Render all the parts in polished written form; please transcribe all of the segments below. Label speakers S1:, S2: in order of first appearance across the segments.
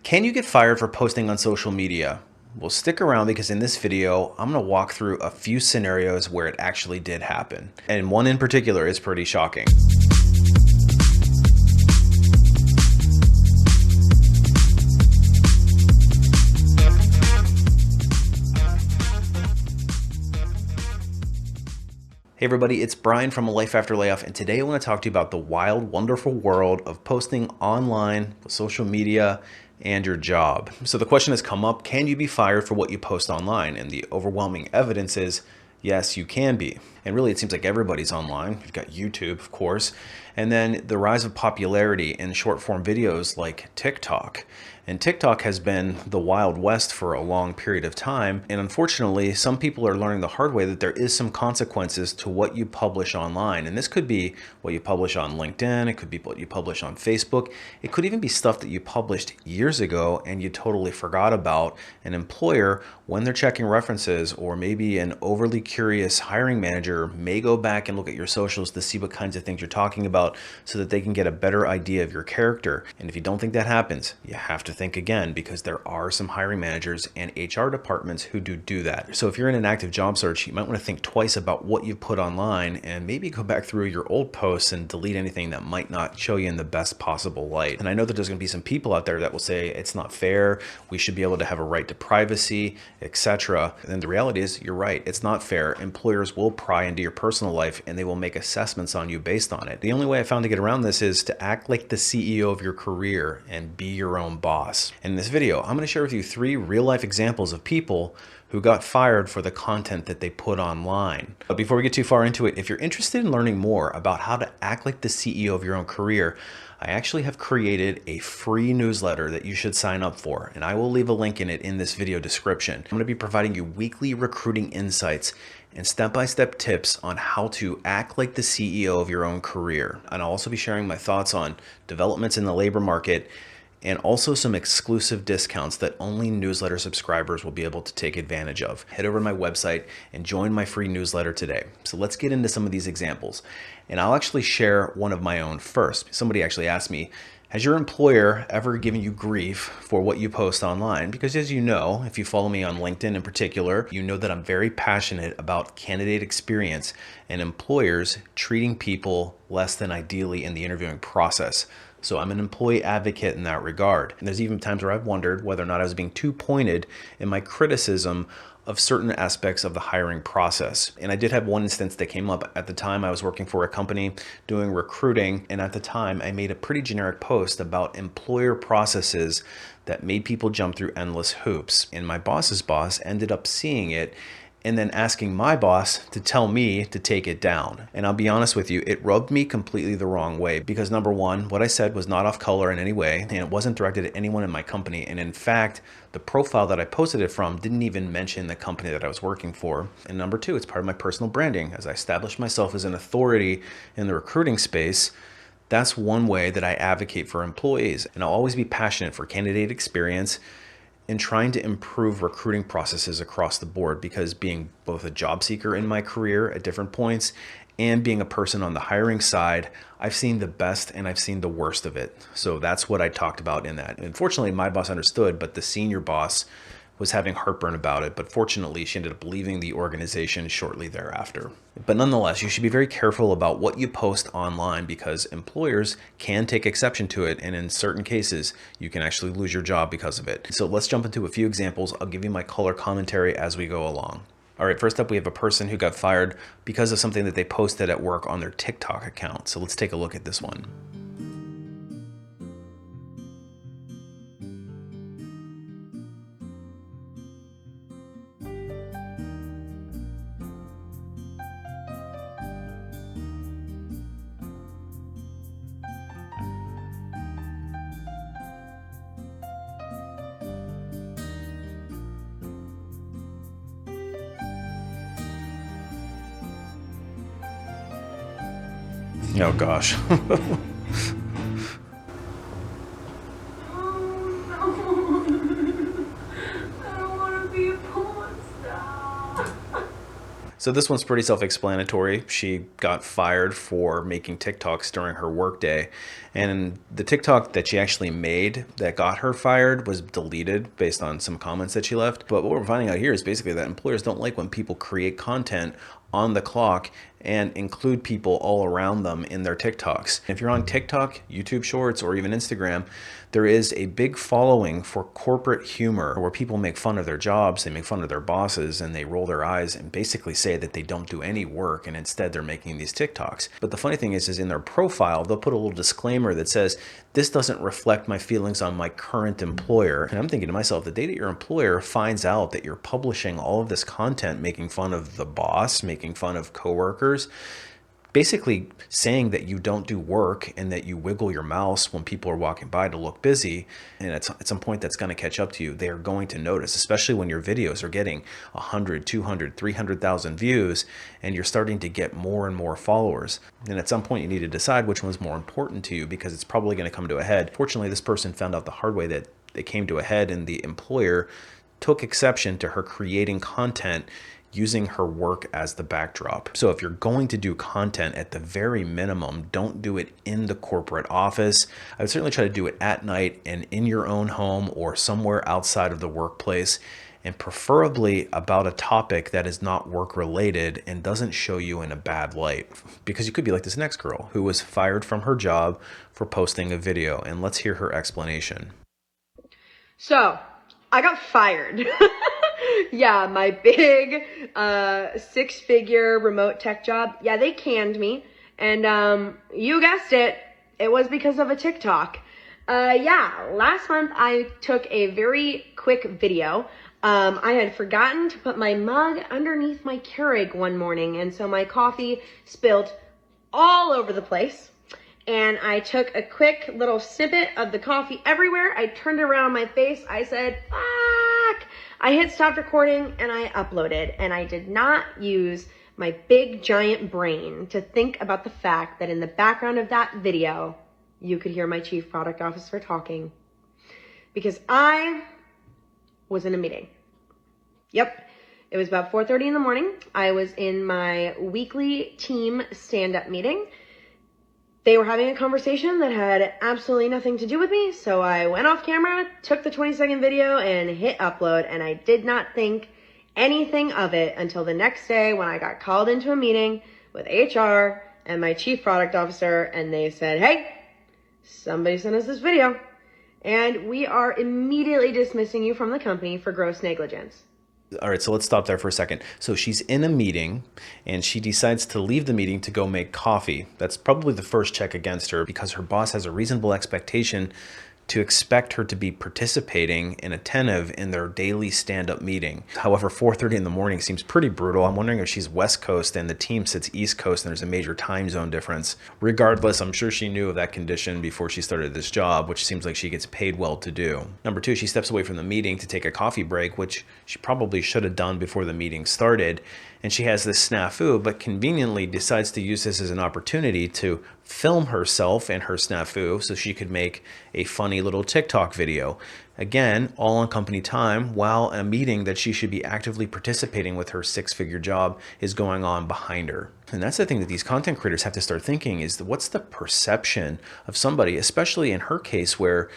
S1: Can you get fired for posting on social media? Well, stick around because in this video, I'm going to walk through a few scenarios where it actually did happen. And one in particular is pretty shocking. Hey everybody, it's Brian from A Life After Layoff, and today I want to talk to you about the wild, wonderful world of posting online, social media, and your job. So the question has come up, can you be fired for what you post online? And the overwhelming evidence is, yes, you can be. And really, it seems like everybody's online. You've got YouTube, of course, and then the rise of popularity in short form videos like TikTok. And TikTok has been the Wild West for a long period of time. And unfortunately, some people are learning the hard way that there is some consequences to what you publish online. And this could be what you publish on LinkedIn. It could be what you publish on Facebook. It could even be stuff that you published years ago and you totally forgot about. An employer, when they're checking references, or maybe an overly curious hiring manager may go back and look at your socials to see what kinds of things you're talking about so that they can get a better idea of your character. And if you don't think that happens, you have to think again, because there are some hiring managers and HR departments who do that. So if you're in an active job search, you might want to think twice about what you've put online and maybe go back through your old posts and delete anything that might not show you in the best possible light. And I know that there's going to be some people out there that will say it's not fair, we should be able to have a right to privacy, etc. And the reality is, you're right, it's not fair. Employers will pry into your personal life and they will make assessments on you based on it. The only way I found to get around this is to act like the CEO of your career and be your own boss. In this video, I'm going to share with you 3 real-life examples of people who got fired for the content that they put online. But before we get too far into it, if you're interested in learning more about how to act like the CEO of your own career, I actually have created a free newsletter that you should sign up for, and I will leave a link in it in this video description. I'm going to be providing you weekly recruiting insights and step-by-step tips on how to act like the CEO of your own career. And I'll also be sharing my thoughts on developments in the labor market and also some exclusive discounts that only newsletter subscribers will be able to take advantage of. Head over to my website and join my free newsletter today. So let's get into some of these examples. And I'll actually share one of my own first. Somebody actually asked me, has your employer ever given you grief for what you post online? Because as you know, if you follow me on LinkedIn in particular, you know that I'm very passionate about candidate experience and employers treating people less than ideally in the interviewing process. So I'm an employee advocate in that regard. And there's even times where I've wondered whether or not I was being too pointed in my criticism of certain aspects of the hiring process. And I did have one instance that came up at the time. I was working for a company doing recruiting, and at the time I made a pretty generic post about employer processes that made people jump through endless hoops. And my boss's boss ended up seeing it and then asking my boss to tell me to take it down. And I'll be honest with you, it rubbed me completely the wrong way, because number one, what I said was not off color in any way, and it wasn't directed at anyone in my company. And in fact, the profile that I posted it from didn't even mention the company that I was working for. And number two, it's part of my personal branding. As I established myself as an authority in the recruiting space, that's one way that I advocate for employees. And I'll always be passionate for candidate experience in trying to improve recruiting processes across the board, because being both a job seeker in my career at different points and being a person on the hiring side, I've seen the best and I've seen the worst of it. So that's what I talked about in that. Unfortunately, my boss understood, but the senior boss was having heartburn about it. But fortunately, she ended up leaving the organization shortly thereafter. But nonetheless, you should be very careful about what you post online, because employers can take exception to it. And in certain cases, you can actually lose your job because of it. So let's jump into a few examples. I'll give you my color commentary as we go along. All right, first up, we have a person who got fired because of something that they posted at work on their TikTok account. So let's take a look at this one. Oh gosh. So this one's pretty self-explanatory. She got fired for making TikToks during her workday. And the TikTok that she actually made that got her fired was deleted based on some comments that she left. But what we're finding out here is basically that employers don't like when people create content on the clock and include people all around them in their TikToks. If you're on TikTok, YouTube Shorts, or even Instagram, there is a big following for corporate humor where people make fun of their jobs, they make fun of their bosses, and they roll their eyes and basically say that they don't do any work and instead they're making these TikToks. But the funny thing is in their profile, they'll put a little disclaimer that says, this doesn't reflect my feelings on my current employer. And I'm thinking to myself, the day that your employer finds out that you're publishing all of this content, making fun of the boss, making fun of coworkers, basically saying that you don't do work and that you wiggle your mouse when people are walking by to look busy, and at some point that's going to catch up to you. They are going to notice, especially when your videos are getting 100, 200, 300,000 views and you're starting to get more and more followers. And at some point you need to decide which one's more important to you, because it's probably going to come to a head. Fortunately, this person found out the hard way that it came to a head, and the employer took exception to her creating content using her work as the backdrop. So if you're going to do content, at the very minimum, don't do it in the corporate office. I would certainly try to do it at night and in your own home or somewhere outside of the workplace, and preferably about a topic that is not work related and doesn't show you in a bad light. Because you could be like this next girl who was fired from her job for posting a video, and let's hear her explanation.
S2: So, I got fired. Yeah, my big 6-figure remote tech job. Yeah, they canned me. And you guessed it, it was because of a TikTok. Yeah, last month I took a very quick video. I had forgotten to put my mug underneath my Keurig one morning, and so my coffee spilled all over the place. And I took a quick little snippet of the coffee everywhere. I turned it around my face. I said, fuck. I hit stop recording and I uploaded. And I did not use my big giant brain to think about the fact that in the background of that video, you could hear my chief product officer talking. Because I was in a meeting. Yep. It was about 4:30 in the morning. I was in my weekly team stand-up meeting. They were having a conversation that had absolutely nothing to do with me, so I went off camera, took the 20-second video, and hit upload, and I did not think anything of it until the next day when I got called into a meeting with HR and my chief product officer, and they said, hey, somebody sent us this video, and we are immediately dismissing you from the company for gross negligence.
S1: All right, so let's stop there for a second. So she's in a meeting and she decides to leave the meeting to go make coffee. That's probably the first check against her, because her boss has a reasonable expectation to expect her to be participating and attentive in their daily stand-up meeting. However, 4:30 in the morning seems pretty brutal. I'm wondering if she's West Coast and the team sits East Coast and there's a major time zone difference. Regardless, I'm sure she knew of that condition before she started this job, which seems like she gets paid well to do. Number two, she steps away from the meeting to take a coffee break, which she probably should have done before the meeting started. And she has this snafu, but conveniently decides to use this as an opportunity to film herself and her snafu so she could make a funny little TikTok video. Again, all on company time, while a meeting that she should be actively participating with her 6-figure job is going on behind her. And that's the thing that these content creators have to start thinking is, what's the perception of somebody, especially in her case where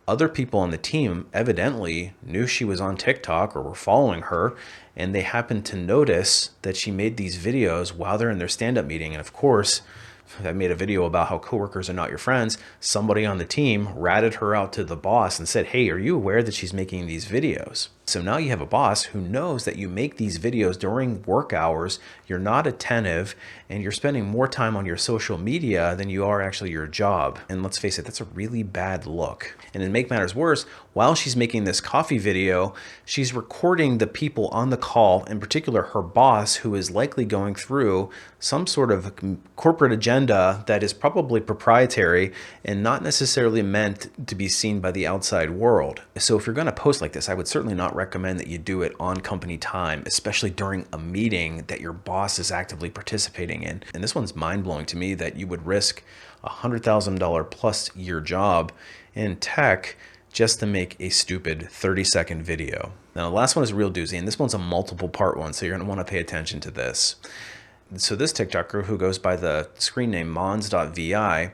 S1: other people on the team evidently knew she was on TikTok or were following her, and they happened to notice that she made these videos while they're in their stand-up meeting. And of course, I made a video about how coworkers are not your friends. Somebody on the team ratted her out to the boss and said, hey, are you aware that she's making these videos? So now you have a boss who knows that you make these videos during work hours, you're not attentive, and you're spending more time on your social media than you are actually your job. And let's face it, that's a really bad look. And to make matters worse, while she's making this coffee video, she's recording the people on the call, in particular her boss, who is likely going through some sort of corporate agenda that is probably proprietary and not necessarily meant to be seen by the outside world. So if you're going to post like this, I would certainly not recommend that you do it on company time, especially during a meeting that your boss is actively participating in. And this one's mind-blowing to me, that you would risk a $100,000 plus year job in tech just to make a stupid 30-second video. Now, the last one is a real doozy, and this one's a multiple part one, so you're going to want to pay attention to this. So this TikToker, who goes by the screen name mons.vi,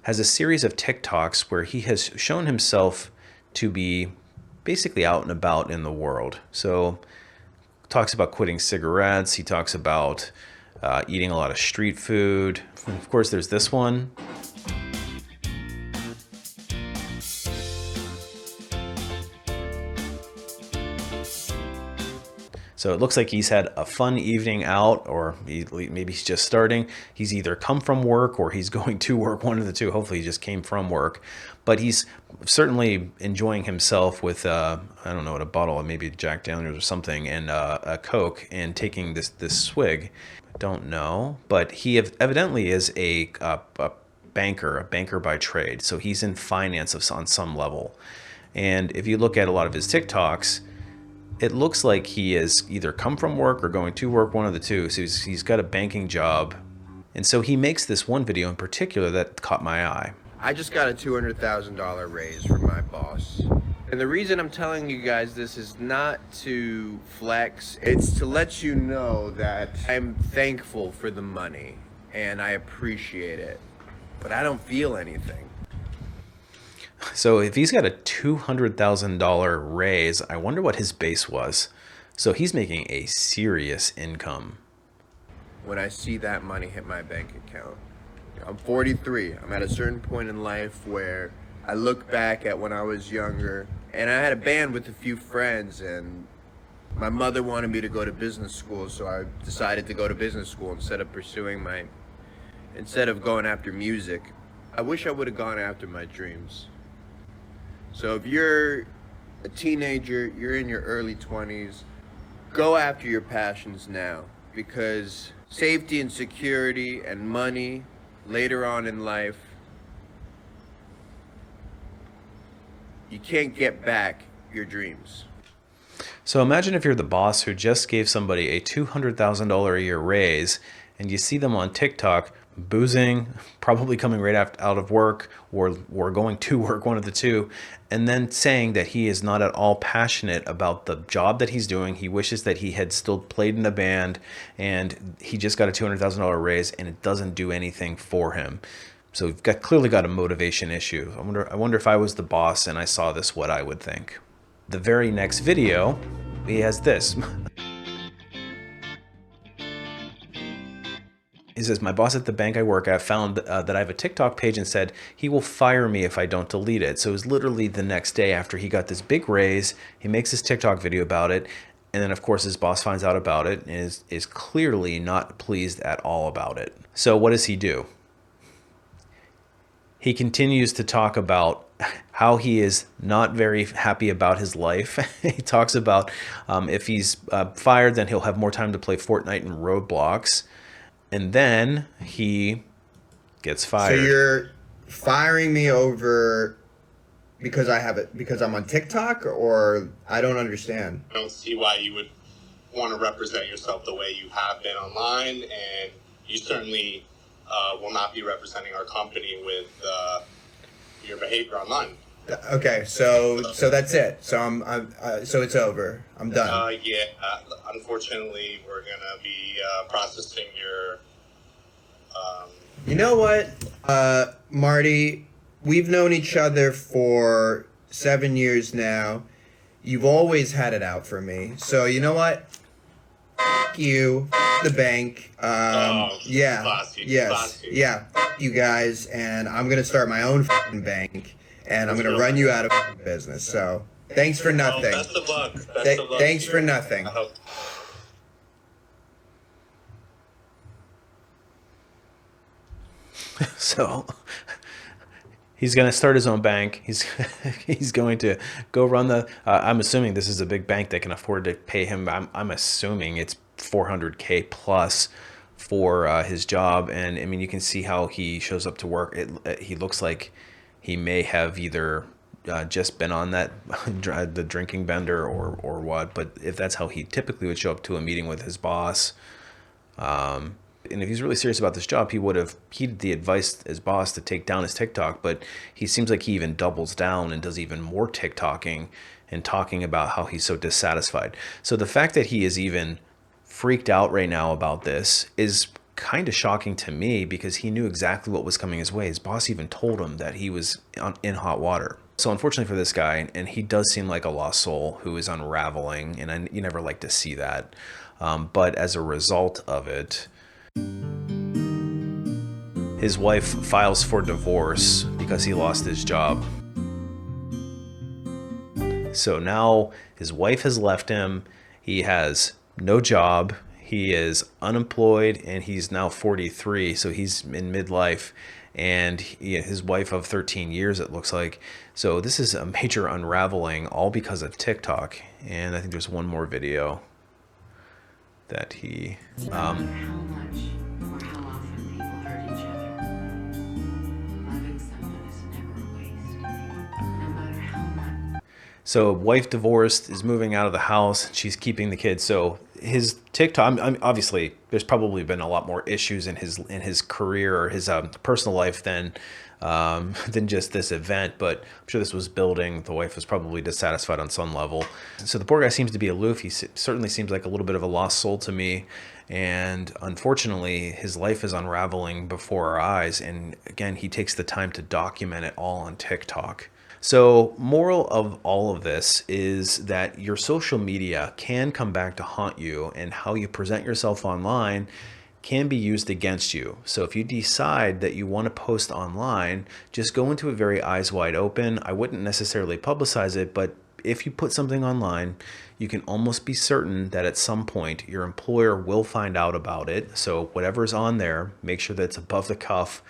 S1: has a series of TikToks where he has shown himself to be basically out and about in the world. So talks about quitting cigarettes. He talks about eating a lot of street food. And of course, there's this one. So it looks like he's had a fun evening out, or maybe he's just starting. He's either come from work or he's going to work, one of the two. Hopefully he just came from work. But he's certainly enjoying himself with, I don't know, what, a bottle of maybe Jack Daniels or something, and a Coke, and taking this swig. Don't know. But he evidently is a banker by trade. So he's in finance on some level. And if you look at a lot of his TikToks, it looks like he has either come from work or going to work, one of the two. So he's got a banking job. And so he makes this one video in particular that caught my eye.
S3: I just got a $200,000 raise from my boss. And the reason I'm telling you guys this is not to flex. It's to let you know that I'm thankful for the money and I appreciate it. But I don't feel anything.
S1: So if he's got a $200,000 raise, I wonder what his base was. So he's making a serious income.
S3: When I see that money hit my bank account, I'm 43. I'm at a certain point in life where I look back at when I was younger, and I had a band with a few friends, and my mother wanted me to go to business school, so I decided to go to business school instead of going after music. I wish I would have gone after my dreams. So if you're a teenager, you're in your early 20s, go after your passions now, because safety and security and money later on in life, you can't get back your dreams.
S1: So imagine if you're the boss who just gave somebody a $200,000 a year raise, and you see them on TikTok boozing, probably coming right out of work, or going to work, one of the two, and then saying that he is not at all passionate about the job that he's doing. He wishes that he had still played in a band, and he just got a $200,000 raise, and it doesn't do anything for him. So you've clearly got a motivation issue. I wonder if I was the boss and I saw this, what I would think. The very next video, he has this. He says, my boss at the bank I work at found that I have a TikTok page and said he will fire me if I don't delete it. So it was literally the next day after he got this big raise. He makes his TikTok video about it. And then, of course, his boss finds out about it and is clearly not pleased at all about it. So what does he do? He continues to talk about how he is not very happy about his life. He talks about if he's fired, then he'll have more time to play Fortnite and Roblox. And then he gets fired.
S3: So you're firing me over because because I'm on TikTok, or I don't understand.
S4: I don't see why you would want to represent yourself the way you have been online, and you certainly will not be representing our company with your behavior online.
S3: Okay, so that's it. So so it's over. I'm done.
S4: Yeah. Unfortunately, we're gonna be processing your.
S3: You know what, Marty? We've known each other for 7 years now. You've always had it out for me. So you know what? F you, the bank. Yeah.
S4: Classy,
S3: Yes.
S4: classy.
S3: Yeah. F you guys, and I'm gonna start my own f***ing bank, and I'm gonna run you out of f***ing business. So thanks for nothing.
S4: Best of luck. Best of luck.
S3: Thanks for nothing.
S4: I hope.
S1: So he's going to start his own bank. He's going to go run the. I'm assuming this is a big bank that can afford to pay him. I'm assuming it's $400K plus for his job. And I mean, you can see how he shows up to work. He looks like he may have either just been on that the drinking bender or what. But if that's how he typically would show up to a meeting with his boss, And if he's really serious about this job, he would have heeded the advice as boss to take down his TikTok. But he seems like he even doubles down and does even more TikToking and talking about how he's so dissatisfied. So the fact that he is even freaked out right now about this is kind of shocking to me, because he knew exactly what was coming his way. His boss even told him that he was in hot water. So unfortunately for this guy, and he does seem like a lost soul who is unraveling, and you never like to see that. But as a result of it, his wife files for divorce because he lost his job. So now his wife has left him. He has no job. He is unemployed, and he's now 43. So he's in midlife, and his wife of 13 years, it looks like. So this is a major unraveling, all because of TikTok. And I think there's one more video that he...
S5: No matter how much or how often people hurt each other, loving someone is never a waste. No matter how much.
S1: So wife divorced, is moving out of the house. She's keeping the kids. So his TikTok, obviously, there's probably been a lot more issues in his career or his personal life than just this event. But I'm sure this was building. The wife was probably dissatisfied on some level. So the poor guy seems to be aloof. He certainly seems like a little bit of a lost soul to me. And unfortunately, his life is unraveling before our eyes. And again, he takes the time to document it all on TikTok. So moral of all of this is that your social media can come back to haunt you, and how you present yourself online can be used against you. So if you decide that you want to post online, just go into it very eyes wide open. I wouldn't necessarily publicize it, but if you put something online, you can almost be certain that at some point your employer will find out about it. So whatever's on there, make sure that it's above the cuff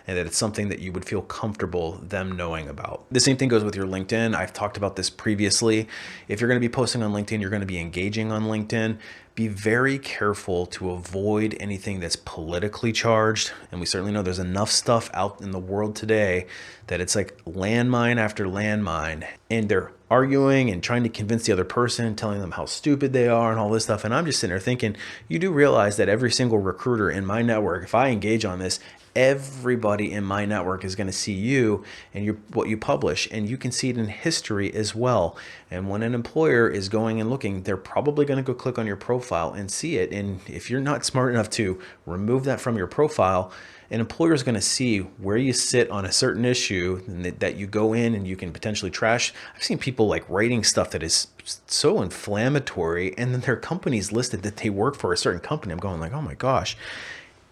S1: and that it's something that you would feel comfortable them knowing about. The same thing goes with your LinkedIn. I've talked about this previously. If you're going to be posting on LinkedIn, you're going to be engaging on LinkedIn. Be very careful to avoid anything that's politically charged. And we certainly know there's enough stuff out in the world today that it's like landmine after landmine. And they're arguing and trying to convince the other person, telling them how stupid they are and all this stuff. And I'm just sitting there thinking, you do realize that every single recruiter in my network, if I engage on this, everybody in my network is going to see you and what you publish, and you can see it in history as well. And when an employer is going and looking, they're probably going to go click on your profile and see it. And if you're not smart enough to remove that from your profile, an employer is going to see where you sit on a certain issue, and that you go in and you can potentially trash. I've seen people like writing stuff that is so inflammatory, and then their company's listed that they work for a certain company. I'm going like, oh my gosh.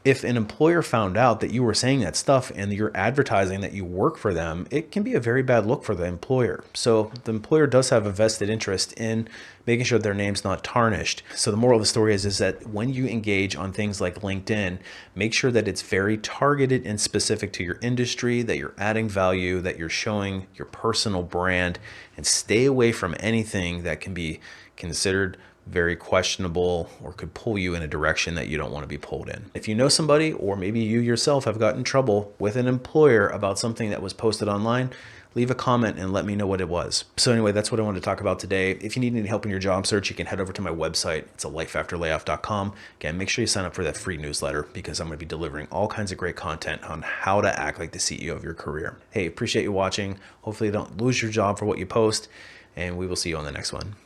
S1: If an employer found out that you were saying that stuff and you're advertising that you work for them, it can be a very bad look for the employer. So the employer does have a vested interest in making sure their name's not tarnished. So the moral of the story is that when you engage on things like LinkedIn, make sure that it's very targeted and specific to your industry, that you're adding value, that you're showing your personal brand, and stay away from anything that can be considered very questionable or could pull you in a direction that you don't want to be pulled in. If you know somebody, or maybe you yourself have gotten in trouble with an employer about something that was posted online, leave a comment and let me know what it was. So anyway, that's what I wanted to talk about today. If you need any help in your job search, you can head over to my website. It's a lifeafterlayoff.com. Again, make sure you sign up for that free newsletter, because I'm going to be delivering all kinds of great content on how to act like the CEO of your career. Hey, appreciate you watching. Hopefully you don't lose your job for what you post, and we will see you on the next one.